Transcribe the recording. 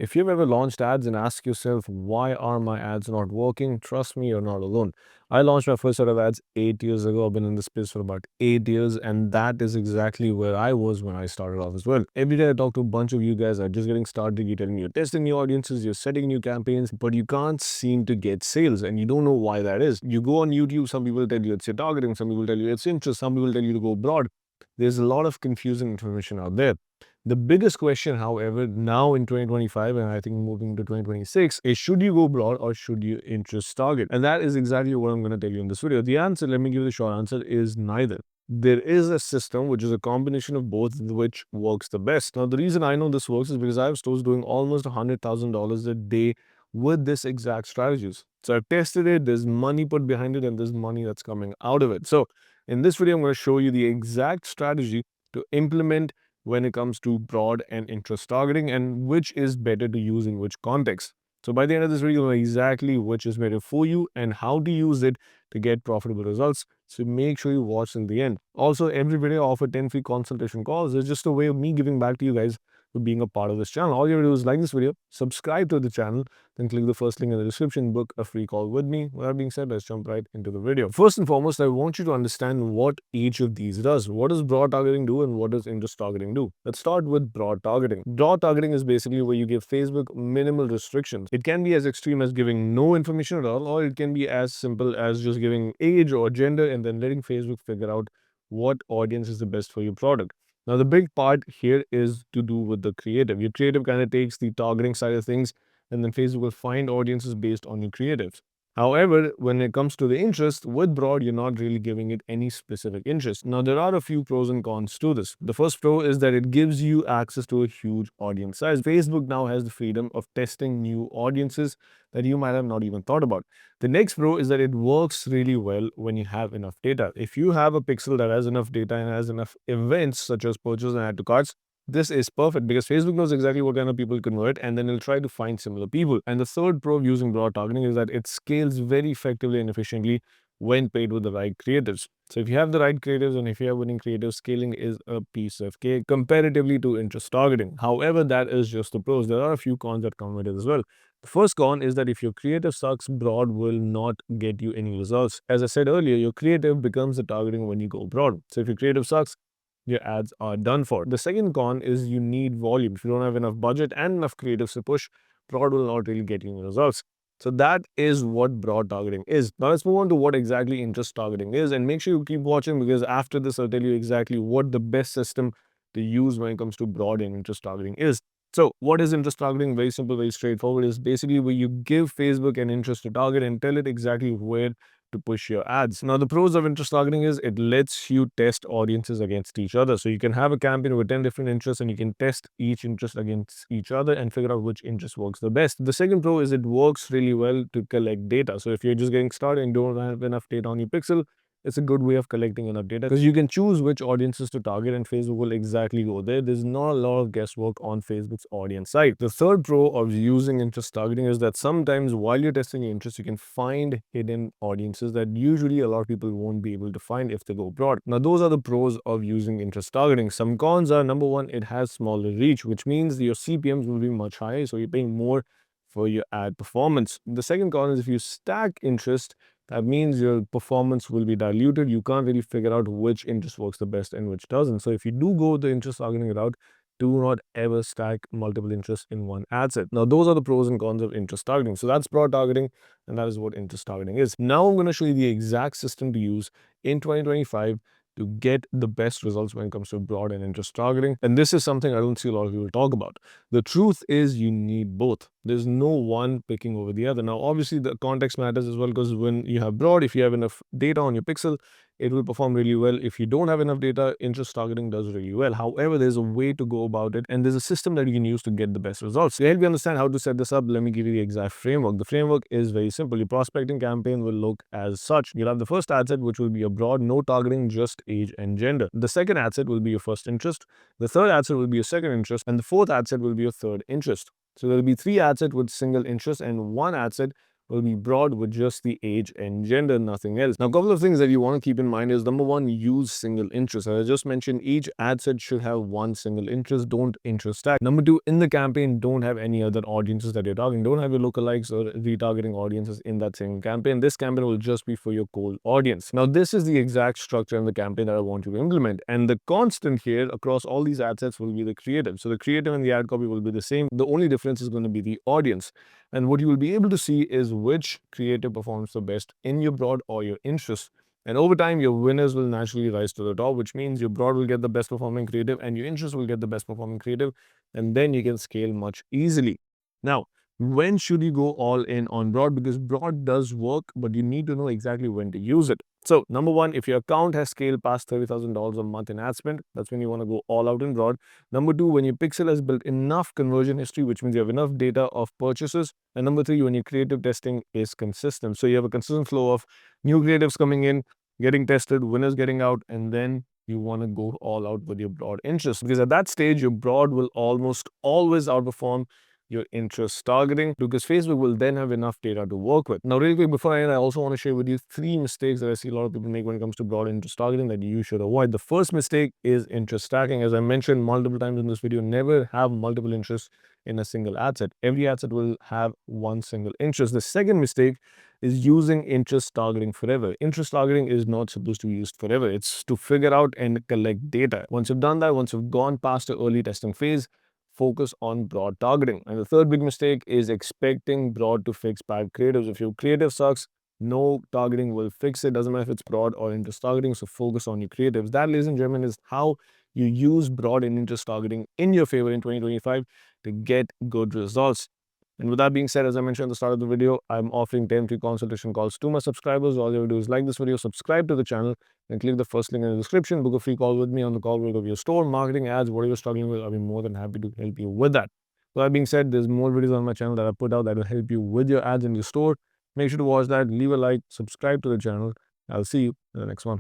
If you've ever launched ads and asked yourself, why are my ads not working? Trust me, you're not alone. I launched my first set of ads 8 years ago. I've been in this space for about 8 years, and that is exactly where I was when I started off as well. Every day I talk to a bunch of you guys that are just getting started. You're telling me you're testing new audiences, you're setting new campaigns, but you can't seem to get sales, and you don't know why that is. You go on YouTube, some people tell you it's your targeting, some people tell you it's interest, some people tell you to go broad. There's a lot of confusing information out there. The biggest question, however, now in 2025, and I think moving into 2026, is should you go broad or should you interest target? And that is exactly what I'm going to tell you in this video. The answer, let me give you the short answer, is neither. There is a system which is a combination of both, which works the best. Now, the reason I know this works is because I have stores doing almost $100,000 a day with this exact strategies. So I've tested it, there's money put behind it, and there's money that's coming out of it. So in this video, I'm going to show you the exact strategy to implement when it comes to broad and interest targeting and which is better to use in which context. So by the end of this video, you'll know exactly which is better for you and how to use it to get profitable results. So make sure you watch in the end. Also, every video I offer 10 free consultation calls. It's just a way of me giving back to you guys for being a part of this channel. All you have to do is like this video, subscribe to the channel, then click the first link in the description, book a free call with me. With that being said, let's jump right into the video. First and foremost, I want you to understand what each of these does. What does broad targeting do and what does interest targeting do? Let's start with broad targeting. Broad targeting is basically where you give Facebook minimal restrictions. It can be as extreme as giving no information at all, or it can be as simple as just giving age or gender and then letting Facebook figure out what audience is the best for your product. Now, the big part here is to do with the creative. Your creative kind of takes the targeting side of things, and then Facebook will find audiences based on your creatives. However, when it comes to the interest, with broad, you're not really giving it any specific interest. Now, there are a few pros and cons to this. The first pro is that it gives you access to a huge audience size. Facebook now has the freedom of testing new audiences that you might have not even thought about. The next pro is that it works really well when you have enough data. If you have a pixel that has enough data and has enough events such as purchase and add to carts, this is perfect because Facebook knows exactly what kind of people convert and then it'll try to find similar people. And the third pro of using broad targeting is that it scales very effectively and efficiently when paid with the right creatives. So if you have the right creatives and if you have winning creatives, scaling is a piece of cake comparatively to interest targeting. However, that is just the pros. There are a few cons that come with it as well. The first con is that if your creative sucks, broad will not get you any results. As I said earlier, your creative becomes the targeting when you go broad. So if your creative sucks, your ads are done for. The second con is you need volume. If you don't have enough budget and enough creatives to push, broad will not really get you any results. So that is what broad targeting is. Now let's move on to what exactly interest targeting is, and make sure you keep watching because after this I'll tell you exactly what the best system to use when it comes to broad and interest targeting is. So what is interest targeting? Very simple, very straightforward. Is basically where you give Facebook an interest to target and tell it exactly where to push your ads. Now, the pros of interest targeting is it lets you test audiences against each other. So you can have a campaign with 10 different interests and you can test each interest against each other and figure out which interest works the best. The second pro is it works really well to collect data. So if you're just getting started and don't have enough data on your pixel, it's a good way of collecting enough data because you can choose which audiences to target and Facebook will exactly go there. There's not a lot of guesswork on Facebook's audience side. The third pro of using interest targeting is that sometimes while you're testing your interest, you can find hidden audiences that usually a lot of people won't be able to find if they go broad. Now, those are the pros of using interest targeting. Some cons are, number one, it has smaller reach, which means your CPMs will be much higher. So you're paying more for your ad performance. The second con is if you stack interest, that means your performance will be diluted. You can't really figure out which interest works the best and which doesn't. So if you do go the interest targeting route, do not ever stack multiple interests in one ad set. Now, those are the pros and cons of interest targeting. So that's broad targeting, and that is what interest targeting is. Now I'm going to show you the exact system to use in 2025 to get the best results when it comes to broad and interest targeting. And this is something I don't see a lot of people talk about. The truth is you need both. There's no one picking over the other. Now, obviously, the context matters as well because when you have broad, if you have enough data on your pixel, it will perform really well. If you don't have enough data, interest targeting does really well. However, there's a way to go about it and there's a system that you can use to get the best results. To help you understand how to set this up, let me give you the exact framework. The framework is very simple. Your prospecting campaign will look as such. You'll have the first ad set, which will be a broad, no targeting, just age and gender. The second ad set will be your first interest. The third ad set will be your second interest. And the fourth ad set will be your third interest. So there'll be three ad set with single interest and one ad set will be broad with just the age and gender, nothing else. Now, a couple of things that you want to keep in mind is number one, use single interest. As I just mentioned, each ad set should have one single interest. Don't interest tag. Number two, in the campaign, don't have any other audiences that you're targeting. Don't have your lookalikes or retargeting audiences in that same campaign. This campaign will just be for your cold audience. Now, this is the exact structure in the campaign that I want you to implement. And the constant here across all these ad sets will be the creative. So the creative and the ad copy will be the same. The only difference is going to be the audience. And what you will be able to see is which creative performs the best in your broad or your interest. And over time, your winners will naturally rise to the top, which means your broad will get the best performing creative and your interest will get the best performing creative. And then you can scale much easily. Now, when should you go all in on broad? Because broad does work, but you need to know exactly when to use it. So, number one, if your account has scaled past $30,000 a month in ad spend, that's when you want to go all out in broad. Number two, when your pixel has built enough conversion history, which means you have enough data of purchases. And number three, when your creative testing is consistent. So, you have a consistent flow of new creatives coming in, getting tested, winners getting out, and then you want to go all out with your broad interest. Because at that stage, your broad will almost always outperform your interest targeting, because Facebook will then have enough data to work with. Now, really quick before I end, I also want to share with you 3 mistakes that I see a lot of people make when it comes to broad interest targeting that you should avoid. The first mistake is interest stacking. As I mentioned multiple times in this video, never have multiple interests in a single ad set. Every ad set will have one single interest. The second mistake is using interest targeting forever. Interest targeting is not supposed to be used forever. It's to figure out and collect data. Once you've done that, once you've gone past the early testing phase, focus on broad targeting. And the third big mistake is expecting broad to fix bad creatives. If your creative sucks, no targeting will fix it. Doesn't matter if it's broad or interest targeting. So focus on your creatives. That, ladies and gentlemen, is how you use broad and interest targeting in your favor in 2025 to get good results. And with that being said, as I mentioned at the start of the video, I'm offering 10 free consultation calls to my subscribers. All you have to do is like this video, subscribe to the channel, and click the first link in the description. Book a free call with me. On the call, we'll go over your store, marketing, ads, whatever you're struggling with. I'll be more than happy to help you with that. With that being said, there's more videos on my channel that I put out that will help you with your ads in your store. Make sure to watch that, leave a like, subscribe to the channel. I'll see you in the next one.